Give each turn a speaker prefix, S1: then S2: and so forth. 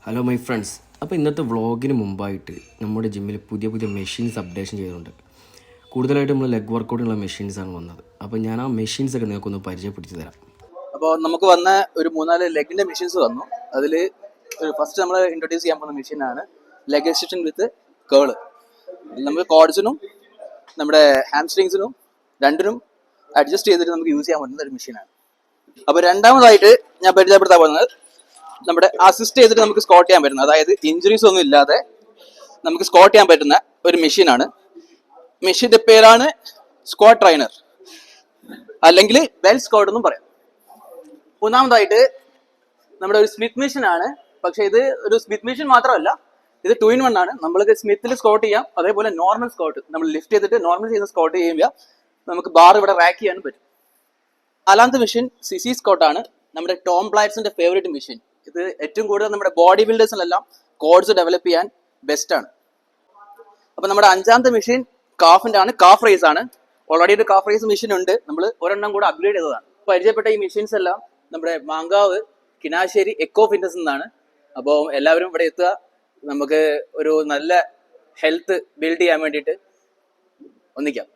S1: Hello my friends. അപ്പോൾ ഇന്നത്തെ വ്ളോഗിന് മുമ്പായിട്ട് നമ്മുടെ ജിമ്മിൽ പുതിയ പുതിയ മെഷീൻസ് അപ്ഡേഷൻ ചെയ്തിട്ടുണ്ട്. കൂടുതലായിട്ട് നമ്മൾ ലെഗ് വർക്കൗട്ടിനുള്ള മെഷീൻസാണ് വന്നത്. അപ്പോൾ ഞാൻ ആ മെഷീൻസൊക്കെ നിങ്ങൾക്കൊന്ന് പരിചയപ്പെടുത്തി തരാം.
S2: അപ്പോൾ നമുക്ക് വന്ന ഒരു 3-4 ലെഗിൻ്റെ മെഷീൻസ് വന്നു. അതിൽ ഫസ്റ്റ് നമ്മൾ ഇൻട്രൊഡ്യൂസ് ചെയ്യാൻ പോകുന്ന മെഷീനാണ് ലെഗ് എക്സ്റ്റൻഷൻ വിത്ത് കേള്. നമുക്ക് കോഡ്സിനും നമ്മുടെ ഹാംസ്ട്രിങ്സിനും രണ്ടിനും അഡ്ജസ്റ്റ് ചെയ്തിട്ട് നമുക്ക് യൂസ് ചെയ്യാൻ പറ്റുന്ന ഒരു മെഷീനാണ്. അപ്പോൾ രണ്ടാമതായിട്ട് ഞാൻ പരിചയപ്പെടുത്താൻ പോകുന്നത് നമ്മുടെ അസിസ്റ്റ് ചെയ്തിട്ട് നമുക്ക് സ്ക്വാട്ട് ചെയ്യാൻ പറ്റുന്ന, അതായത് ഇഞ്ചുറീസ് ഒന്നും ഇല്ലാതെ നമുക്ക് സ്ക്വാട്ട് ചെയ്യാൻ പറ്റുന്ന ഒരു മെഷീനാണ്. മെഷീൻ്റെ പേരാണ് സ്ക്വാട്ട് ട്രെയിനർ, അല്ലെങ്കിൽ ബെൽ സ്ക്വാട്ട് എന്നും പറയാം. മൂന്നാമതായിട്ട് നമ്മുടെ ഒരു സ്മിത്ത് മെഷീനാണ്. പക്ഷേ ഇത് ഒരു സ്മിത്ത് മെഷീൻ മാത്രമല്ല, ഇത് 2-in-1 ആണ്. നമ്മൾക്ക് സ്മിത്തിൽ സ്ക്വാട്ട് ചെയ്യാം, അതേപോലെ നോർമൽ സ്ക്വാട്ട് നമ്മൾ ലിഫ്റ്റ് ചെയ്തിട്ട് നോർമൽ ചെയ്യുന്ന സ്ക്വാട്ട് ചെയ്യുമ്പോൾ നമുക്ക് ബാർ ഇവിടെ റാക്ക് ചെയ്യാനും പറ്റും. നാലാമത്തെ മെഷീൻ സിസി സ്ക്വാട്ടാണ്, നമ്മുടെ ടോം ബ്ലൈറ്റ്സിന്റെ ഫേവറേറ്റ് മെഷീൻ. ഇത് ഏറ്റവും കൂടുതൽ നമ്മുടെ ബോഡി ബിൽഡേഴ്സിനെല്ലാം കോഡ്സ് ഡെവലപ്പ് ചെയ്യാൻ ബെസ്റ്റ് ആണ്. അപ്പൊ നമ്മുടെ അഞ്ചാമത്തെ മെഷീൻ കാഫിന്റെ ആണ്, കാഫ് റേസ് ആണ്. ഓൾറെഡി ഒരു കാഫ് റേസ് മെഷീൻ ഉണ്ട്, നമ്മൾ ഒരെണ്ണം കൂടെ അപ്ഗ്രേഡ് ചെയ്തതാണ്. പരിചയപ്പെട്ട ഈ മെഷീൻസ് എല്ലാം നമ്മുടെ മാങ്കാവ് കിനാശ്ശേരി എക്കോ ഫിറ്റ്നസ് എന്നാണ്. അപ്പോൾ എല്ലാവരും ഇവിടെ എത്തുക, നമുക്ക് ഒരു നല്ല ഹെൽത്ത് ബിൽഡ് ചെയ്യാൻ വേണ്ടിയിട്ട് ഒന്നിക്കാം.